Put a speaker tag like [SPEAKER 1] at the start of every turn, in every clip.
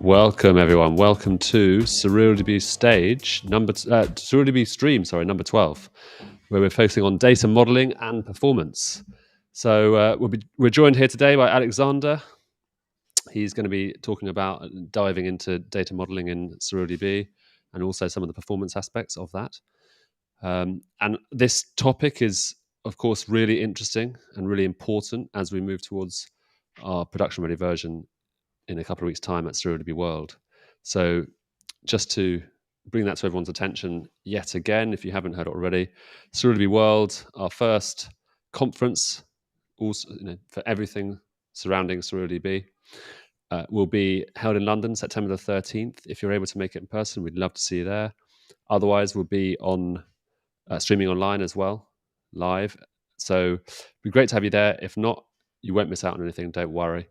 [SPEAKER 1] Welcome everyone. Welcome to SurrealDB SurrealDB Stream, number 12, where we're focusing on data modeling and performance. So we're joined here today by Alexander. He's going to be talking about diving into data modeling in SurrealDB and also some of the performance aspects of that. And this topic is, of course, really interesting and really important as we move towards our production-ready version in a couple of weeks' time at SurrealDB World. So just to bring that to everyone's attention yet again, if you haven't heard it already, SurrealDB World, our first conference, also for everything surrounding SurrealDB, will be held in London, September the 13th. If you're able to make it in person, we'd love to see you there. Otherwise, we'll be on streaming online as well, live. So it'd be great to have you there. If not, you won't miss out on anything, don't worry.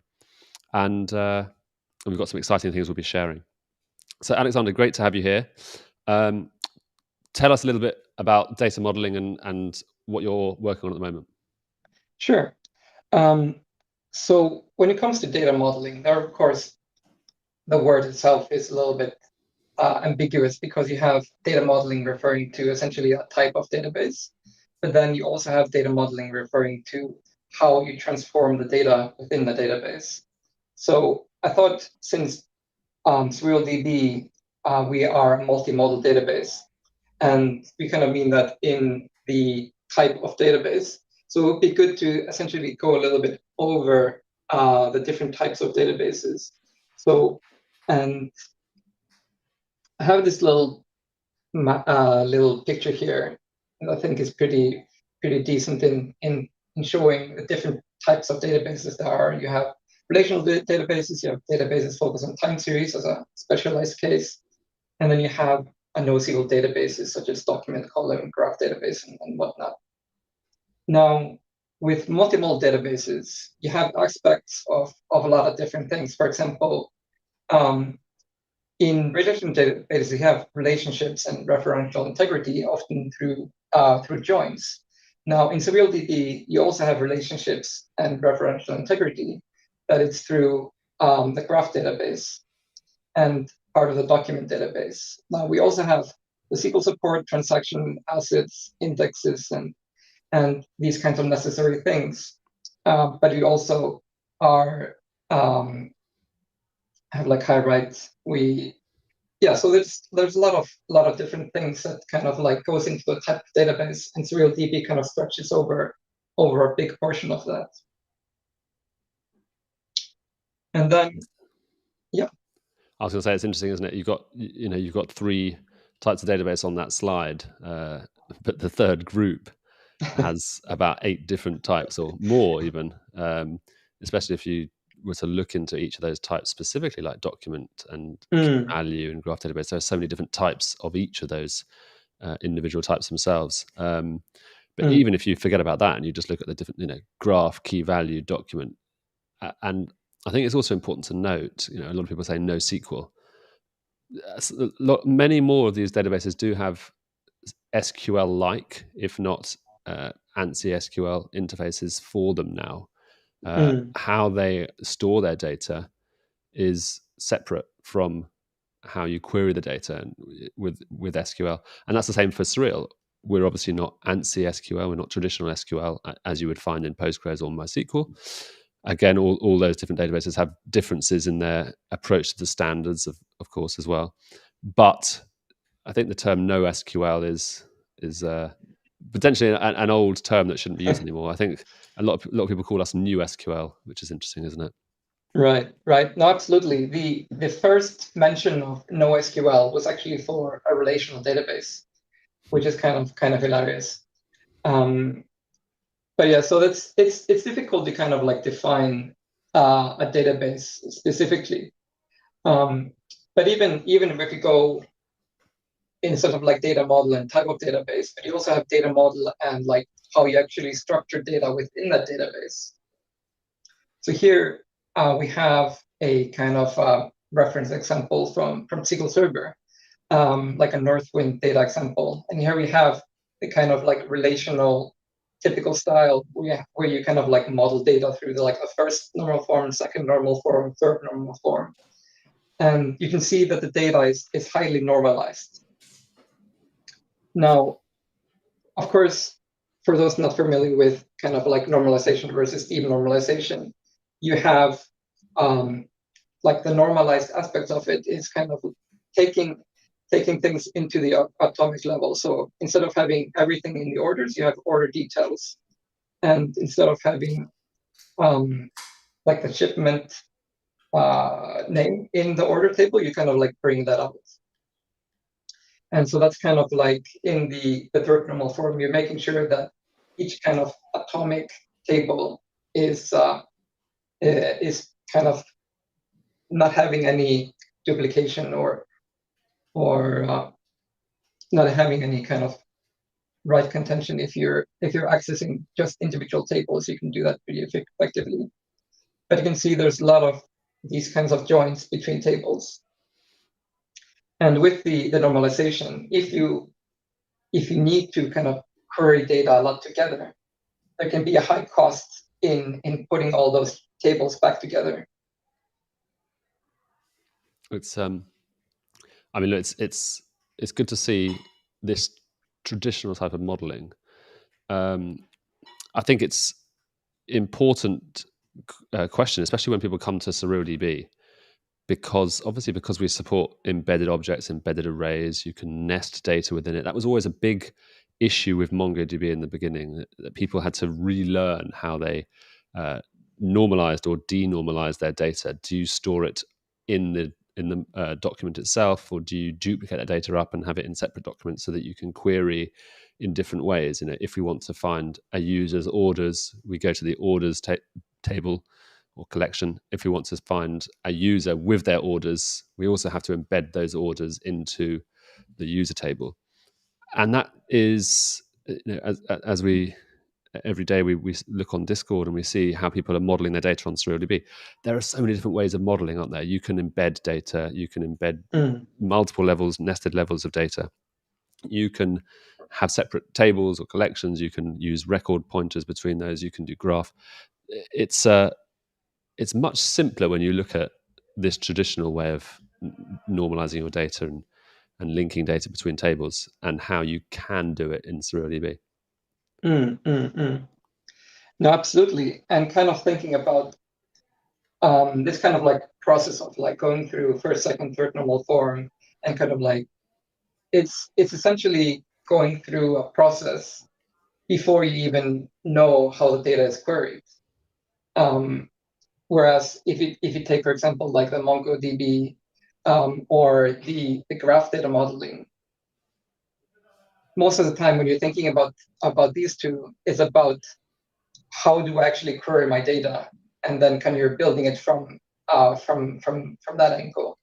[SPEAKER 1] And we've got some exciting things we'll be sharing. So Alexander, great to have you here. Tell us a little bit about data modeling and what you're working on at the moment.
[SPEAKER 2] Sure. So when it comes to data modeling, there, of course, the word itself is a little bit ambiguous because you have data modeling referring to essentially a type of database, but then you also have data modeling referring to how you transform the data within the database. So I thought since SurrealDB, we are a multi-model database, and we kind of mean that in the type of database. So it would be good to essentially go a little bit over the different types of databases. So, and I have this little picture here, and I think is pretty decent in showing the different types of databases there are. You have relational databases, you have databases focused on time series as a specialized case, and then you have NoSQL databases such as document column, graph database, and whatnot. Now, with multimodal databases, you have aspects of a lot of different things. For example, in relational databases, you have relationships and referential integrity, often through joins. Now, in SurrealDB, you also have relationships and referential integrity, that is through the graph database and part of the document database. Now, we also have the SQL support, transaction assets, indexes, and these kinds of necessary things. But we also are have like high rights. So there's a lot of different things that kind of like goes into the type of database, and SurrealDB kind of stretches over a big portion of that. And then, yeah.
[SPEAKER 1] I was going to say, it's interesting, isn't it? You've got three types of database on that slide, but the third group has about 8 different types or more even, especially if you were to look into each of those types specifically, like document and value and graph database. There are so many different types of each of those individual types themselves. But even if you forget about that and you just look at the different, graph, key value, document, and I think it's also important to note, a lot of people say NoSQL. Many more of these databases do have SQL-like, if not ANSI SQL interfaces for them now. How they store their data is separate from how you query the data with SQL. And that's the same for Surreal. We're obviously not ANSI SQL, we're not traditional SQL as you would find in Postgres or MySQL. Again, all those different databases have differences in their approach to the standards, of course, as well. But I think the term NoSQL is potentially an old term that shouldn't be used anymore. I think a lot of people call us new SQL, which is interesting, isn't it?
[SPEAKER 2] Right. No, absolutely. The first mention of NoSQL was actually for a relational database, which is kind of hilarious. But yeah, so it's difficult to kind of like define a database specifically. But even if you go in sort of like data model and type of database, but you also have data model and like how you actually structure data within that database. So here we have a kind of reference example from SQL Server, like a Northwind data example. And here we have the kind of like relational typical style where you kind of like model data through the first normal form, second normal form, third normal form. And you can see that the data is highly normalized. Now, of course, for those not familiar with kind of like normalization versus denormalization, you have like the normalized aspects of it is kind of taking things into the atomic level. So instead of having everything in the orders, you have order details. And instead of having like the shipment name in the order table, you kind of like bring that up. And so that's kind of like in the third normal form, you're making sure that each kind of atomic table is kind of not having any duplication or not having any kind of right contention. If you're accessing just individual tables, you can do that pretty effectively. But you can see there's a lot of these kinds of joins between tables. And with the normalization, if you need to kind of query data a lot together, there can be a high cost in putting all those tables back together.
[SPEAKER 1] It's I mean, it's good to see this traditional type of modeling. I think it's important question, especially when people come to SurrealDB, because obviously because we support embedded objects, embedded arrays, you can nest data within it. That was always a big issue with MongoDB in the beginning, that people had to relearn how they normalized or denormalized their data. Do you store it in the document itself, or do you duplicate that data up and have it in separate documents so that you can query in different ways? If we want to find a user's orders, we go to the orders table or collection. If we want to find a user with their orders, we also have to embed those orders into the user table. And that is, as we every day we look on Discord and we see how people are modeling their data on SurrealDB. There are so many different ways of modeling, aren't there? You can embed data, you can embed multiple levels, nested levels of data. You can have separate tables or collections. You can use record pointers between those. You can do graph. It's much simpler when you look at this traditional way of normalizing your data and linking data between tables, and how you can do it in SurrealDB.
[SPEAKER 2] No, absolutely. And kind of thinking about this kind of like process of like going through first, second, third normal form, and kind of like it's essentially going through a process before you even know how the data is queried. Whereas if you take, for example, like the MongoDB or the graph data modeling, most of the time when you're thinking about these two, it's about how do I actually query my data, and then kind of you're building it from that angle.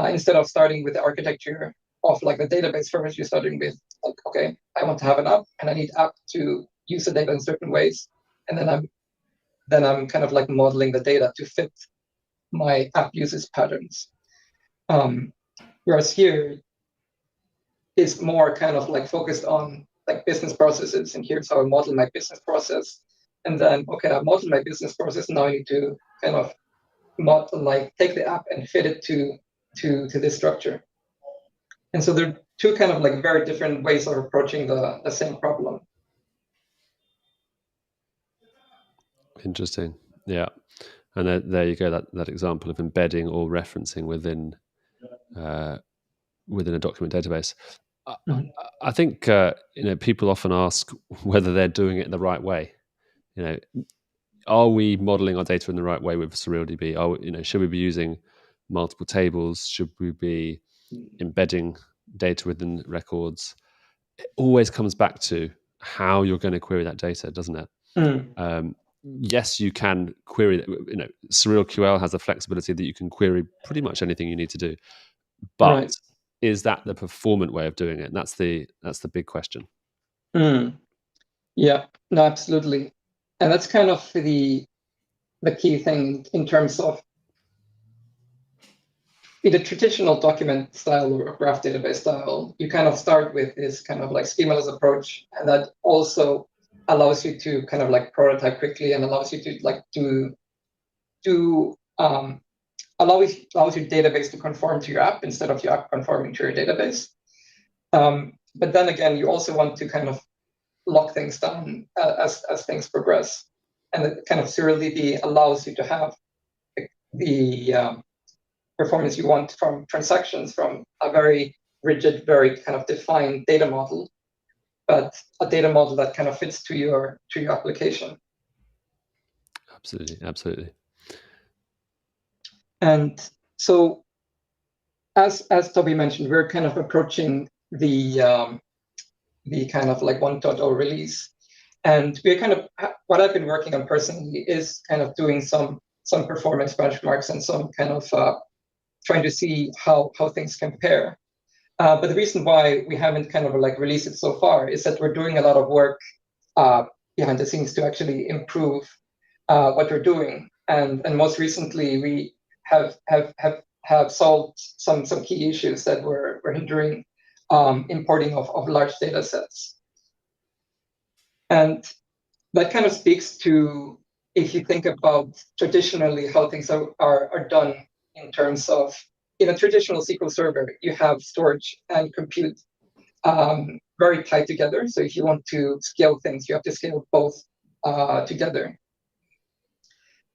[SPEAKER 2] Instead of starting with the architecture of like the database first, you're starting with like, okay, I want to have an app, and I need app to use the data in certain ways, and then I'm kind of like modeling the data to fit my app usage patterns. Whereas here is more kind of like focused on like business processes, and here's how I model my business process. And then, okay, I model my business process. Now I need to kind of take the app and fit it to this structure. And so there are two kind of like very different ways of approaching the same problem.
[SPEAKER 1] Interesting. Yeah. And there you go, that example of embedding or referencing within a document database. I think people often ask whether they're doing it in the right way. Are we modeling our data in the right way with SurrealDB? Should we be using multiple tables? Should we be embedding data within records? It always comes back to how you're going to query that data, doesn't it? Yes, you can query. SurrealQL has the flexibility that you can query pretty much anything you need to do, but right. Is that the performant way of doing it? And that's the big question.
[SPEAKER 2] Yeah, no, absolutely, and that's kind of the key thing in terms of in the traditional document style or graph database style. You kind of start with this kind of like schemaless approach, and that also allows you to kind of like prototype quickly and allows you to like do allows your database to conform to your app instead of your app conforming to your database. But then again, you also want to kind of lock things down as things progress. And the kind of SerialDB allows you to have the performance you want from transactions from a very rigid, very kind of defined data model, but a data model that kind of fits to your application.
[SPEAKER 1] Absolutely.
[SPEAKER 2] And so, as Toby mentioned, we're kind of approaching the kind of like 1.0 release, and we're kind of, what I've been working on personally is kind of doing some performance benchmarks and some kind of trying to see how things compare. But the reason why we haven't kind of like released it so far is that we're doing a lot of work behind the scenes to actually improve what we're doing. And most recently, we have solved some key issues that were hindering importing of large data sets. And that kind of speaks to, if you think about traditionally how things are done in terms of, in a traditional SQL Server, you have storage and compute very tight together. So if you want to scale things, you have to scale both together.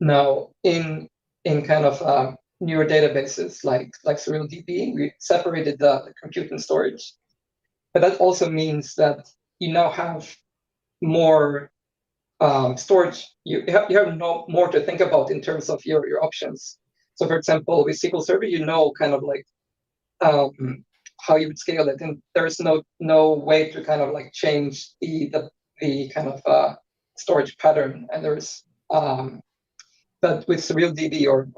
[SPEAKER 2] Now, in kind of newer databases like SerialDB, we separated the compute and storage. But that also means that you now have more storage. You have no more to think about in terms of your options. So, for example, with SQL Server, you know kind of like how you would scale it, and there's no way to kind of like change the kind of storage pattern. And there's but with SerialDB or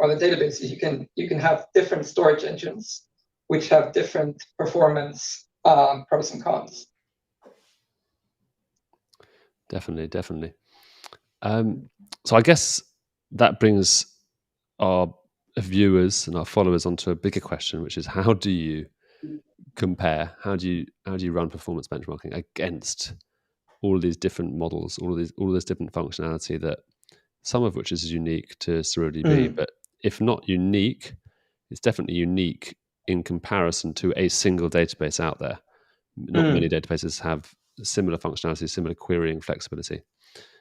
[SPEAKER 2] the databases, you can have different storage engines which have different performance pros and cons.
[SPEAKER 1] Definitely. So I guess that brings our viewers and our followers onto a bigger question, which is, how do you compare? How do you run performance benchmarking against all of these different models, all of this different functionality, that some of which is unique to SerialDB, but if not unique, it's definitely unique in comparison to a single database out there. Not many databases have similar functionality, similar querying flexibility.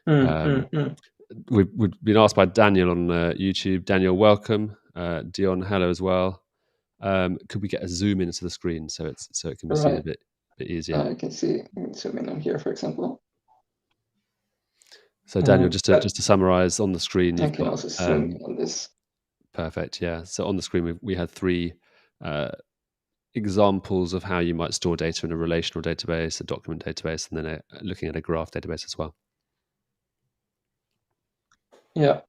[SPEAKER 1] We've been asked by Daniel on YouTube. Daniel, welcome. Dion, hello as well. Could we get a zoom into the screen so it can be seen a bit easier?
[SPEAKER 2] I can see. I can zoom in on here, for example.
[SPEAKER 1] So Daniel, just to summarize on the screen,
[SPEAKER 2] I can also zoom on this.
[SPEAKER 1] Perfect. Yeah. So on the screen, we had three examples of how you might store data in a relational database, a document database, and then looking at a graph database as well.
[SPEAKER 2] Yeah.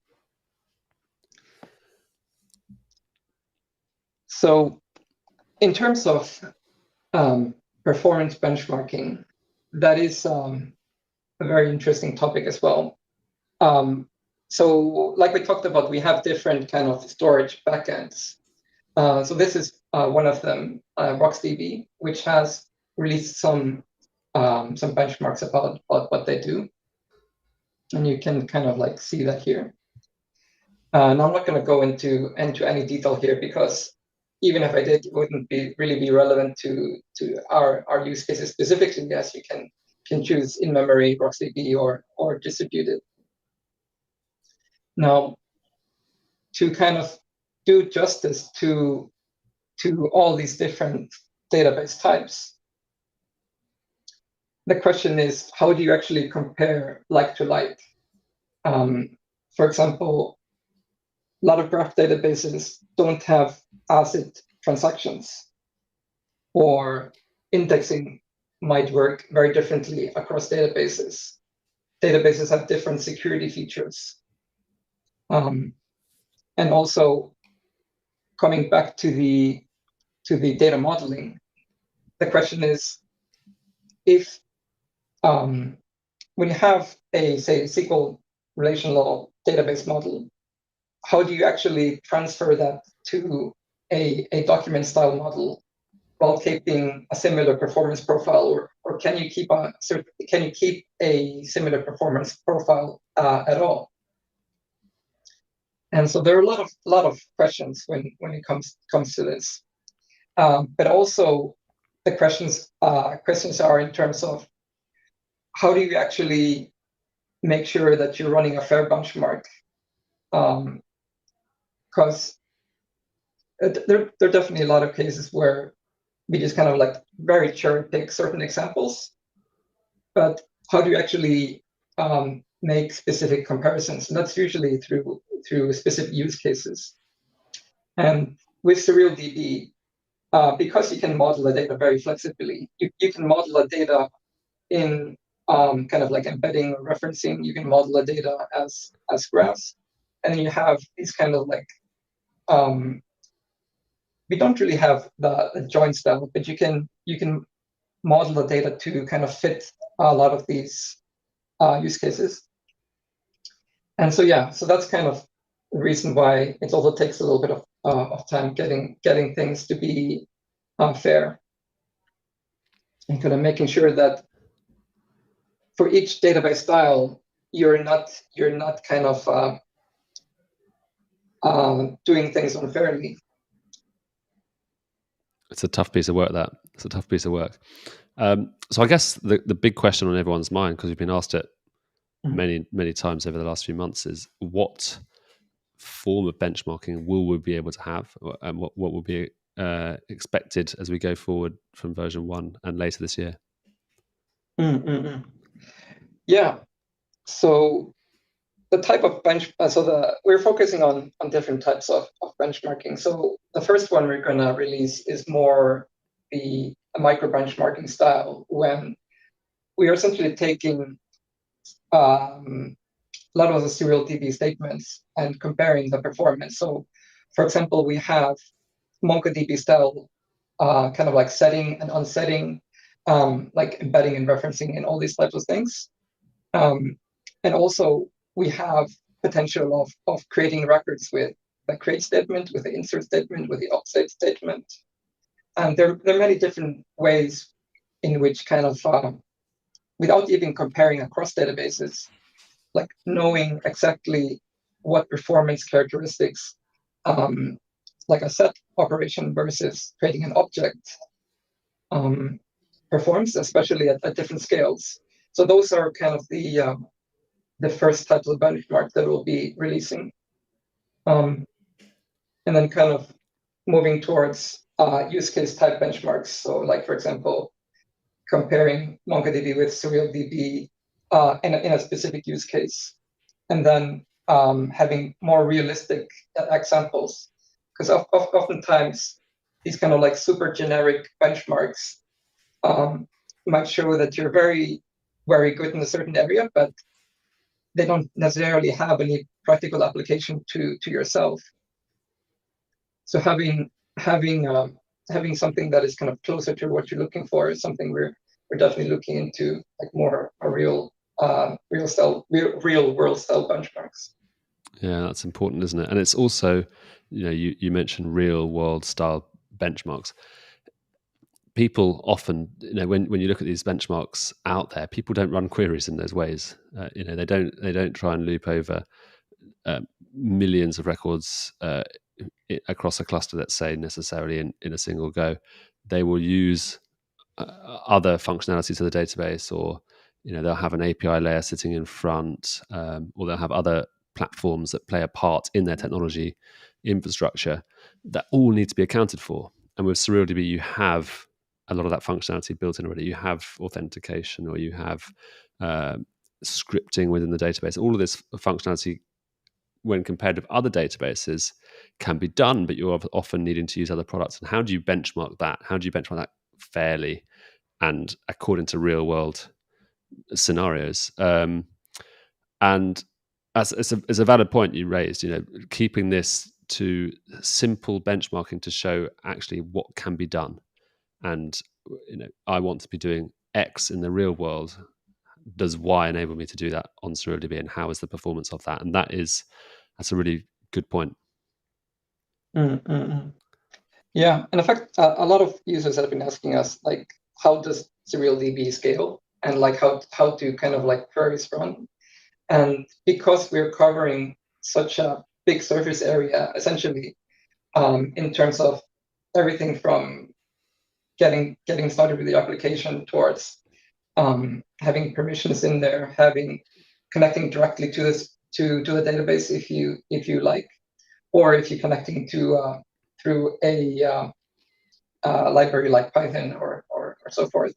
[SPEAKER 2] So in terms of performance benchmarking, that is a very interesting topic as well. So like we talked about, we have different kind of storage backends. So this is one of them, RocksDB, which has released some benchmarks about what they do. And you can kind of like see that here. Now I'm not going to go into any detail here, because even if I did, it wouldn't really be relevant to our use cases specifically, as you can choose in-memory RocksDB or distributed. Now, to kind of do justice to all these different database types, the question is, how do you actually compare like to like? For example, a lot of graph databases don't have ACID transactions, or indexing might work very differently across databases. Databases have different security features. And also, coming back to the data modeling, the question is, if when you have a, say, SQL relational database model, how do you actually transfer that to a document style model while keeping a similar performance profile, or can you keep a similar performance profile at all? And so there are a lot of questions when it comes to this. But also the questions are in terms of how do you actually make sure that you're running a fair benchmark? Because there are definitely a lot of cases where we just kind of like very cherry pick certain examples, but how do you actually make specific comparisons? And that's usually through specific use cases. And with SerialDB, because you can model the data very flexibly, you can model the data in kind of like embedding or referencing. You can model the data as graphs, and then you have these kind of like we don't really have the join style, but you can model the data to kind of fit a lot of these use cases. And so yeah, so that's kind of the reason why it also takes a little bit of time getting things to be fair, and kind of making sure that for each database style, you're not kind of doing things unfairly.
[SPEAKER 1] It's a tough piece of work. It's a tough piece of work. So I guess the big question on everyone's mind, because we've been asked it many times over the last few months, is what form of benchmarking will we be able to have, and what will be expected as we go forward from version 1 and later this year?
[SPEAKER 2] Yeah. So the type of we're focusing on different types of benchmarking. So the first one we're going to release is more a micro benchmarking style, when we are essentially taking a lot of the SerialDB statements and comparing the performance. So, for example, we have MongoDB style kind of like setting and unsetting, like embedding and referencing and all these types of things. And also we have potential of creating records with the create statement, with the insert statement, with the update statement. And there are many different ways in which kind of, without even comparing across databases, like knowing exactly what performance characteristics, like a set operation versus creating an object, performs, especially at different scales. So those are kind of the first types of benchmark that we'll be releasing. And then kind of moving towards use case type benchmarks. So like, for example, comparing MongoDB with SerialDB in a specific use case. And then having more realistic examples. Because oftentimes these kind of like super generic benchmarks might show that you're very, very good in a certain area, but they don't necessarily have any practical application to yourself. So having something that is kind of closer to what you're looking for is something we're definitely looking into, like more a real world style benchmarks.
[SPEAKER 1] Yeah, that's important, isn't it? And it's also, you mentioned real world style benchmarks. People often, when you look at these benchmarks out there, people don't run queries in those ways. They don't try and loop over millions of records across a cluster, let's say, necessarily in a single go. They will use other functionalities of the database, or they'll have an API layer sitting in front, or they'll have other platforms that play a part in their technology infrastructure that all need to be accounted for. And with SerialDB, you have a lot of that functionality built in already. You have authentication, or you have scripting within the database. All of this functionality, when compared with other databases, can be done, but you're often needing to use other products. And how do you benchmark that? How do you benchmark that fairly and according to real world scenarios? And as a valid point you raised, keeping this to simple benchmarking to show actually what can be done. And I want to be doing X in the real world. Does Y enable me to do that on SerialDB, and how is the performance of that? And that's a really good point.
[SPEAKER 2] Yeah, and in fact, a lot of users have been asking us, like, how does SerialDB scale, and like how do kind of like queries run? And because we're covering such a big surface area, essentially, in terms of everything from getting started with the application towards having permissions in there, connecting directly to the database if you like, or if you're connecting to through a library like Python or so forth.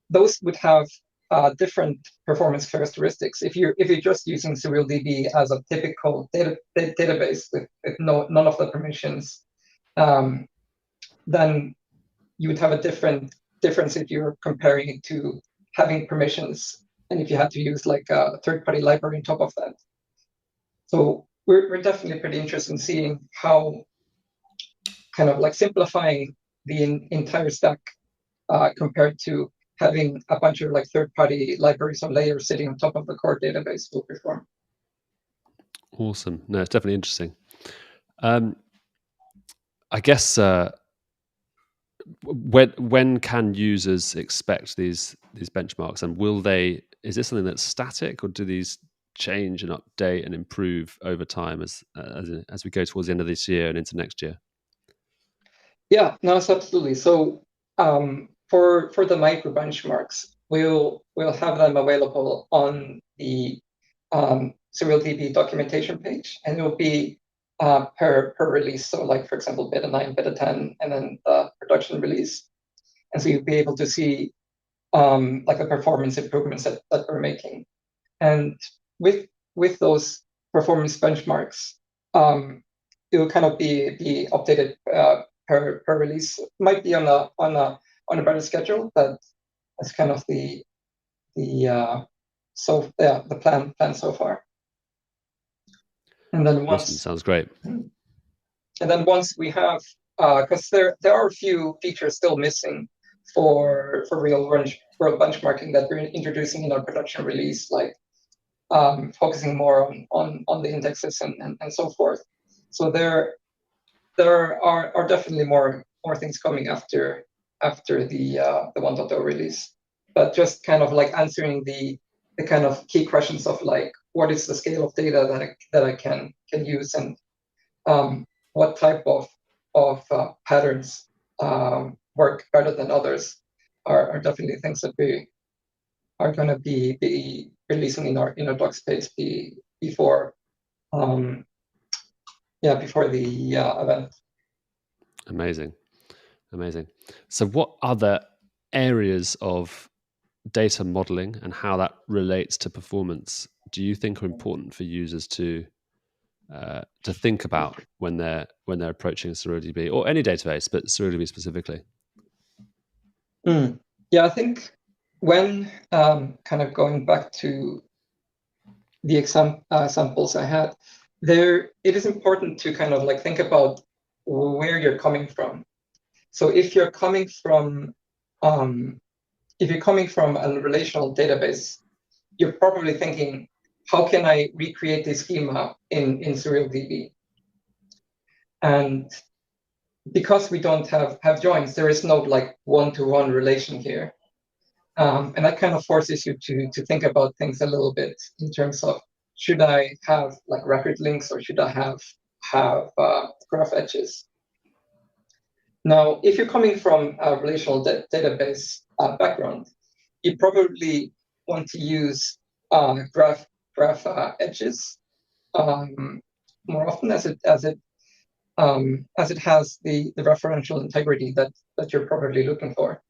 [SPEAKER 2] Those would have different performance characteristics. If you're just using SerialDB as a typical database with none of the permissions, then you would have a difference if you're comparing it to having permissions and if you had to use like a third-party library on top of that. So we're definitely pretty interested in seeing how kind of like simplifying the entire stack compared to having a bunch of like third-party libraries or layers sitting on top of the core database will perform.
[SPEAKER 1] Awesome. No, it's definitely interesting. I guess when can users expect these benchmarks, and is this something that's static, or do these change and update and improve over time as we go towards the end of this year and into next year?
[SPEAKER 2] Yeah, no, it's absolutely. So for the micro benchmarks, we'll have them available on the SerialDB documentation page, and it will be per release. So like, for example, beta 9, beta 10, and then the production release. And so you'll be able to see like the performance improvements that we're making. And with those performance benchmarks, it will kind of be updated per release. It might be on a better schedule, but that's kind of the plan so far. And then
[SPEAKER 1] Awesome. Sounds great.
[SPEAKER 2] And then once we have, because there are a few features still missing for real world benchmarking that we're introducing in our production release, like focusing more on the indexes and so forth. So there are definitely more things coming after the 1.0 release, but just kind of like answering the kind of key questions of like, what is the scale of data that I can use, and what type of patterns work better than others are definitely things that we are going to be releasing in our docs page before the event.
[SPEAKER 1] Amazing. So what other areas of data modeling and how that relates to performance do you think are important for users to think about when they're approaching SerialDB or any database, but SerialDB specifically?
[SPEAKER 2] Yeah, I think when kind of going back to the examples I had, it is important to kind of like think about where you're coming from. So if you're coming from a relational database, you're probably thinking, how can I recreate this schema in SerialDB? And because we don't have joins, there is no like one-to-one relation here. And that kind of forces you to think about things a little bit in terms of, should I have like record links, or should I have graph edges? Now, if you're coming from a relational database background, you probably want to use graph edges more often, as it has the referential integrity that you're probably looking for.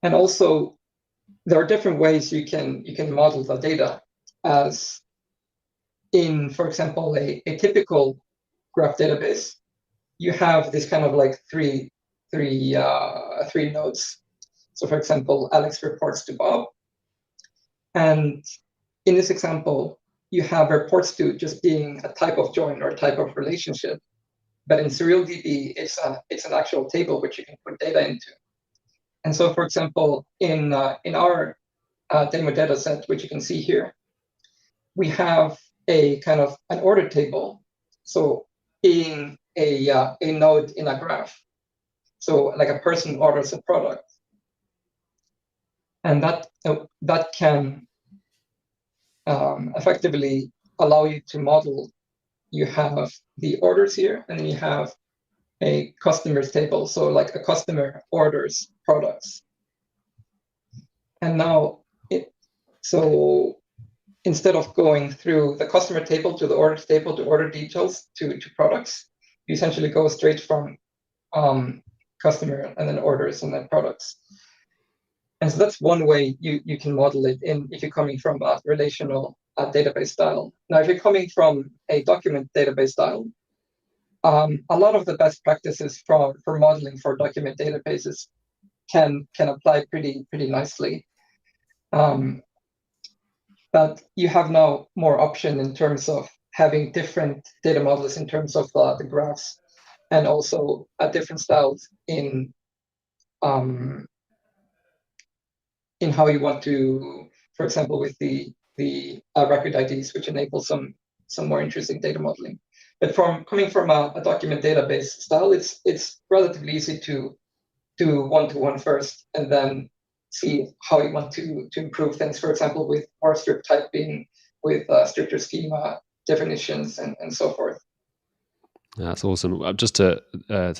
[SPEAKER 2] And also, there are different ways you can model the data, as in, for example, a typical graph database. You have this kind of like three nodes. So, for example, Alex reports to Bob, and in this example, you have reports to just being a type of join or a type of relationship. But in SerialDB, it's an actual table which you can put data into. And so, for example, in our demo data set, which you can see here, we have a kind of an order table. So being a node in a graph. So like a person orders a product. And that can effectively allow you to model, you have the orders here, and then you have a customers table. So like a customer orders products. And now, so instead of going through the customer table to the orders table to order details to products, you essentially go straight from customer and then orders and then products. And so that's one way you can model it in if you're coming from a relational database style. Now, if you're coming from a document database style, a lot of the best practices for modeling for document databases can apply pretty nicely. But you have now more option in terms of having different data models in terms of the graphs, and also different styles in how you want to, for example, with the record IDs, which enable some more interesting data modeling. But coming from a document database style, it's relatively easy to do one-to-one first, and then see how you want to improve things. For example, with more strict typing, with stricter schema definitions, and so forth.
[SPEAKER 1] That's awesome. Just to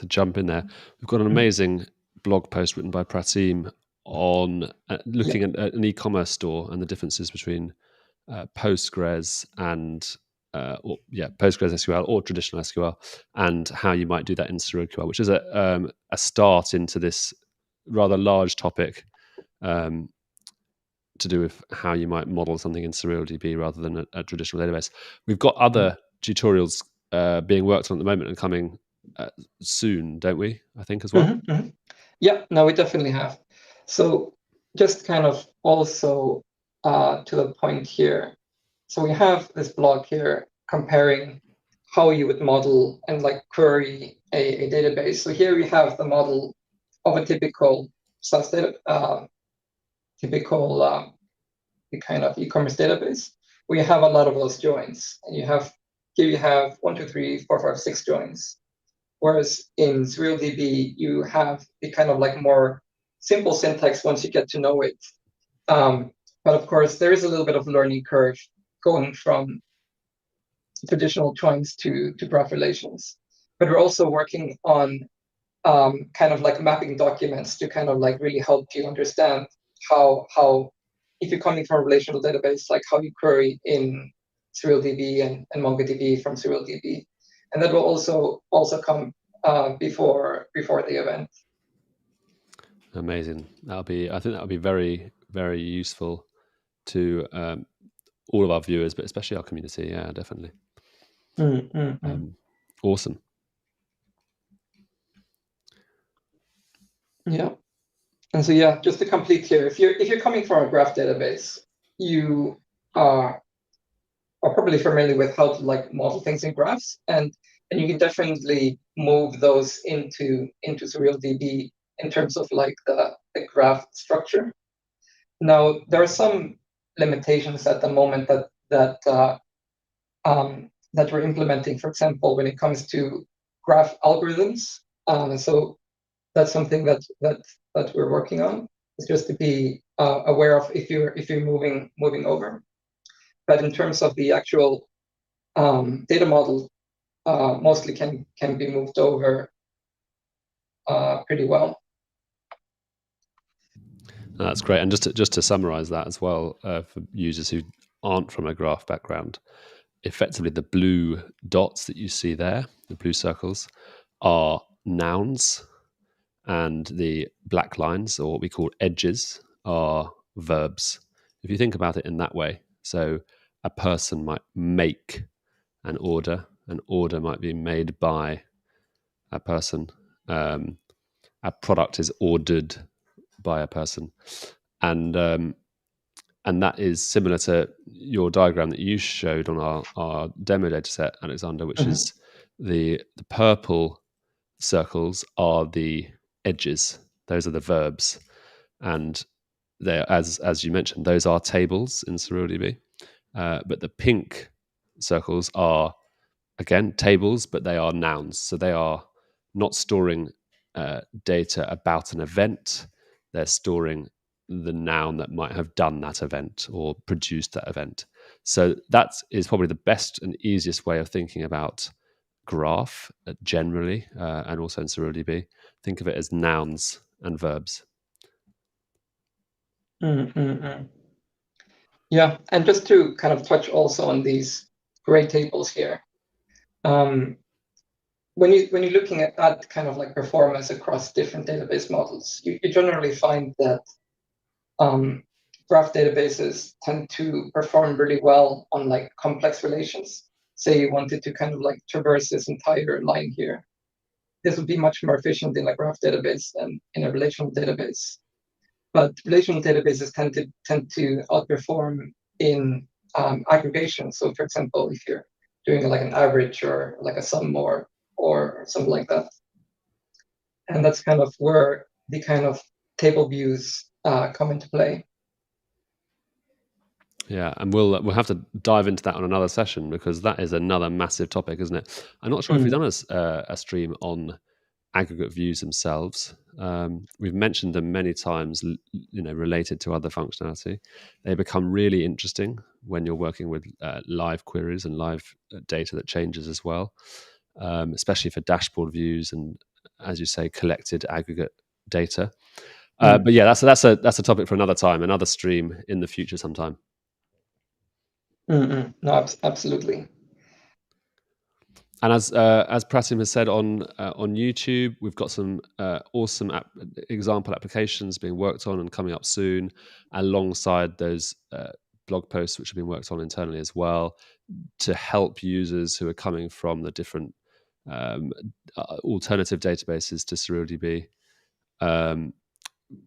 [SPEAKER 1] jump in there, we've got an amazing blog post written by Pratim on looking at an e-commerce store and the differences between Postgres and Postgres SQL or traditional SQL, and how you might do that in SerilQL, which is a start into this rather large topic to do with how you might model something in SerilDB rather than a traditional database. We've got other tutorials being worked on at the moment and coming soon, don't we? I think as well.
[SPEAKER 2] Yeah, no, we definitely have. So just kind of also to the point here. So we have this blog here comparing how you would model and like query a database. So here we have the model of a typical SaaS data, the kind of e-commerce database, where you have a lot of those joins. And here you have 1, 2, 3, 4, 5, 6 joins. Whereas in SerilDB, you have the kind of like more simple syntax once you get to know it. But of course, there is a little bit of learning curve going from traditional joins to graph relations. But we're also working on kind of like mapping documents to kind of like really help you understand how if you're coming from a relational database, like how you query in SerilDB and MongoDB from SerilDB. And that will also come before the event.
[SPEAKER 1] Amazing. I think that'll be very, very useful to all of our viewers, but especially our community. Yeah, definitely. Awesome.
[SPEAKER 2] Yeah. And so just to complete here, if you're coming from a graph database, you are probably familiar with how to like model things in graphs, and you can definitely move those into SerilDB in terms of like the graph structure. Now there are some limitations at the moment that we're implementing. For example, when it comes to graph algorithms, so that's something that we're working on. It's just to be aware of if you're moving over. But in terms of the actual data model, mostly can be moved over pretty well.
[SPEAKER 1] That's great. And just to summarize that as well, for users who aren't from a graph background, effectively the blue dots that you see there, the blue circles, are nouns, and the black lines, or what we call edges, are verbs. If you think about it in that way, so a person might make an order might be made by a person, a product is ordered by a person, and that is similar to your diagram that you showed on our demo data set, Alexander, which is the purple circles are the edges. Those are the verbs, and they're, as you mentioned, those are tables in SerilDB. But the pink circles are, again, tables, but they are nouns. So they are not storing data about an event. They're storing the noun that might have done that event or produced that event. So that is probably the best and easiest way of thinking about graph generally, and also in SerilDB. Think of it as nouns and verbs.
[SPEAKER 2] Yeah, and just to kind of touch also on these gray tables here. When you're looking at kind of like performance across different database models, you generally find that graph databases tend to perform really well on like complex relations. Say you wanted to kind of like traverse this entire line here. This would be much more efficient in a graph database than in a relational database. But relational databases tend to outperform in aggregation. So for example, if you're doing like an average or like a sum or something like that. And that's kind of where the kind of table views come into play.
[SPEAKER 1] Yeah, and we'll have to dive into that on another session, because that is another massive topic, isn't it? I'm not sure if we've done a stream on aggregate views themselves. We've mentioned them many times, related to other functionality. They become really interesting when you're working with live queries and live data that changes as well, especially for dashboard views and, as you say, collected aggregate data. But yeah, that's a topic for another time, another stream in the future sometime.
[SPEAKER 2] No, absolutely.
[SPEAKER 1] And as Pratim has said on YouTube, we've got some awesome example applications being worked on and coming up soon, alongside those blog posts which have been worked on internally as well, to help users who are coming from the different alternative databases to SerilDB,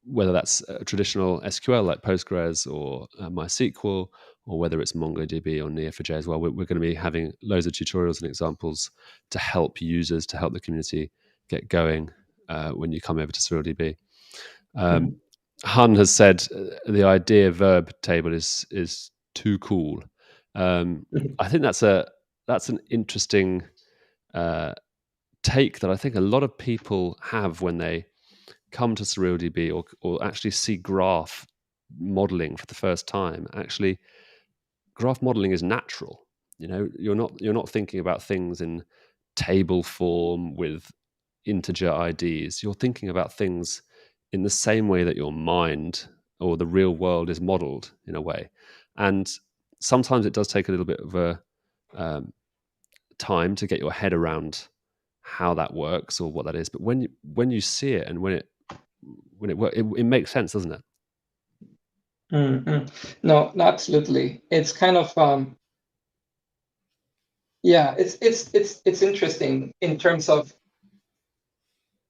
[SPEAKER 1] whether that's traditional SQL like Postgres or MySQL, or whether it's MongoDB or Neo4j as well. We're going to be having loads of tutorials and examples to help users, to help the community get going when you come over to SerilDB. Han has said the idea verb table is too cool. I think that's an interesting take that I think a lot of people have when they come to SerilDB or actually see graph modeling for the first time. Actually, graph modeling is natural. You're not thinking about things in table form with integer IDs. You're thinking about things in the same way that your mind or the real world is modeled, in a way. And sometimes it does take a little bit of a time to get your head around how that works or what that is. But when you see it and when it works, it makes sense, doesn't it?
[SPEAKER 2] No, absolutely. It's kind of it's interesting in terms of,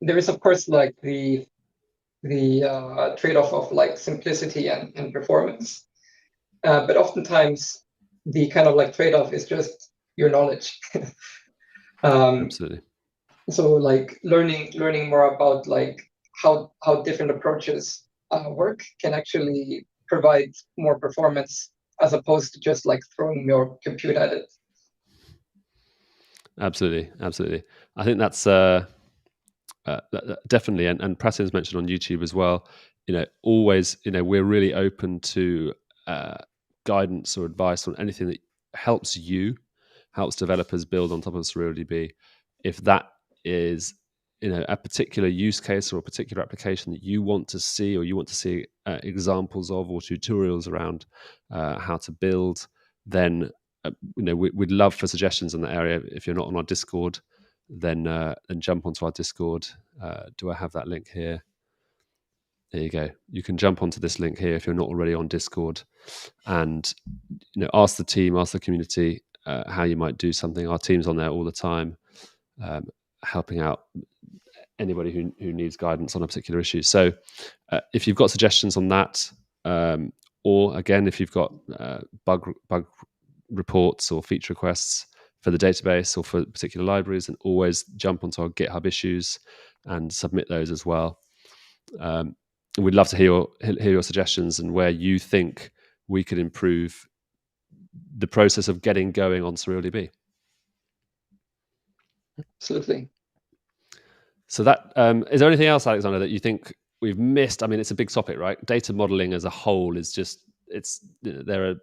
[SPEAKER 2] there is of course like the trade-off of like simplicity and performance, but oftentimes the kind of like trade-off is just your knowledge.
[SPEAKER 1] Absolutely.
[SPEAKER 2] So like learning more about like how different approaches work can actually provide more performance, as opposed to just like throwing your compute at it.
[SPEAKER 1] Absolutely. I think that's definitely, and Pratim's mentioned on YouTube as well. Always, we're really open to guidance or advice on anything that helps developers build on top of SerilDB. If that is a particular use case or a particular application that you want to see, or you want to see examples of, or tutorials around how to build, then we'd love for suggestions in that area. If you're not on our Discord, then jump onto our Discord. Do I have that link here? There you go. You can jump onto this link here if you're not already on Discord, and ask the team, ask the community how you might do something. Our team's on there all the time, helping out anybody who needs guidance on a particular issue. So if you've got suggestions on that, or again, if you've got bug reports or feature requests for the database or for particular libraries, then always jump onto our GitHub issues and submit those as well. We'd love to hear your suggestions and where you think we could improve the process of getting going on SerilDB.
[SPEAKER 2] Absolutely.
[SPEAKER 1] So that is there anything else, Alexander, that you think we've missed. I mean, it's a big topic, right? Data modeling as a whole is just there are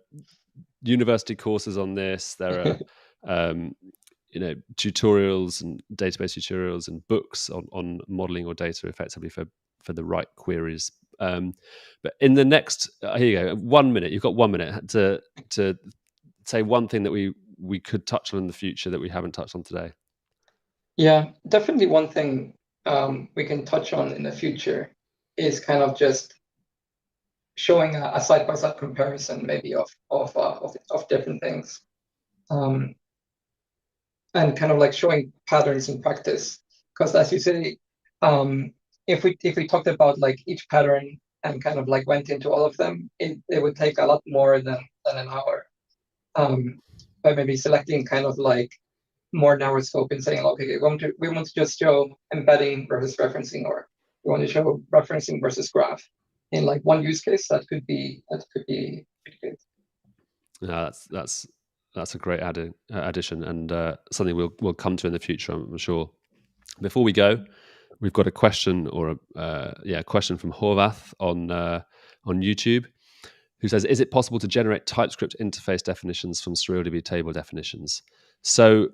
[SPEAKER 1] university courses on this. There are tutorials and database tutorials and books on modeling or data effectively for the right queries. But in the next, here you go, 1 minute. You've got 1 minute to say one thing that we could touch on in the future that we haven't touched on today.
[SPEAKER 2] Yeah, definitely one thing we can touch on in the future is kind of just showing a side-by-side comparison, maybe of different things, and kind of like showing patterns in practice. Because as you say, if we talked about like each pattern and kind of like went into all of them, it would take a lot more than an hour. By maybe selecting kind of like more narrow scope and saying, okay, we want to just show embedding versus referencing, or we want to show referencing versus graph in like one use case. That could be pretty good.
[SPEAKER 1] Yeah, that's a great addition, and something we'll come to in the future, I'm sure. Before we go, we've got a question question from Horvath on YouTube, who says, is it possible to generate TypeScript interface definitions from SerilDB table definitions? So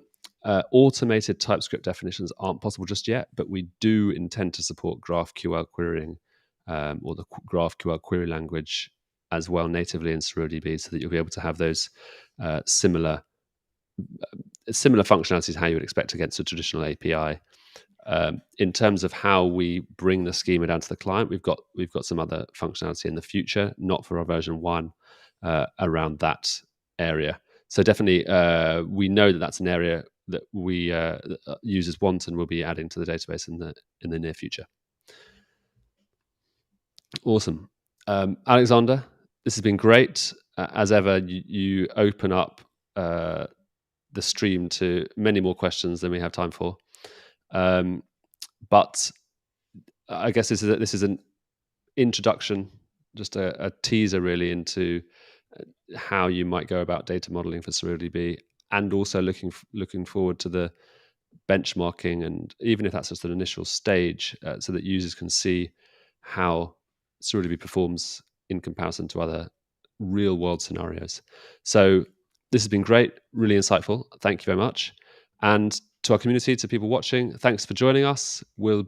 [SPEAKER 1] automated TypeScript definitions aren't possible just yet, but we do intend to support GraphQL querying or the GraphQL query language as well natively in SerilDB, so that you'll be able to have those similar functionalities how you would expect against a traditional API. In terms of how we bring the schema down to the client, we've got some other functionality in the future, not for our version 1, around that area. So definitely, we know that that's an area that we users want and will be adding to the database in the near future. Awesome, Alexander, this has been great. As ever, you open up the stream to many more questions than we have time for. But I guess this is an introduction, just a teaser really into how you might go about data modeling for SerilDB, and also looking forward to the benchmarking, and even if that's just an initial stage, so that users can see how SerilDB performs in comparison to other real world scenarios. So this has been great, really insightful. Thank you very much. And to our community, to people watching, thanks for joining us. I'm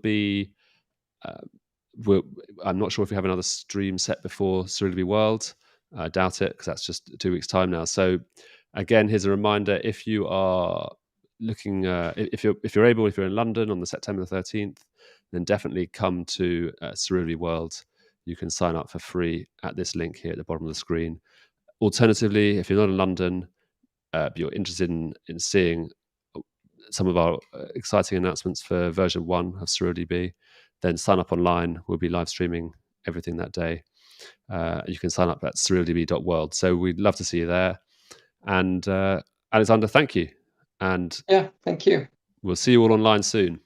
[SPEAKER 1] not sure if we have another stream set before SerilDB World. I doubt it, because that's just 2 weeks' time now. So again, here's a reminder: if you are looking, if you're able, if you're in London on the September the 13th, then definitely come to SerilDB World. You can sign up for free at this link here at the bottom of the screen. Alternatively, if you're not in London, but you're interested in seeing some of our exciting announcements for version 1 of SerilDB, then sign up online. We'll be live streaming everything that day. You can sign up at serildb.world. So we'd love to see you there. And Alexander, thank you. And
[SPEAKER 2] yeah, thank you.
[SPEAKER 1] We'll see you all online soon.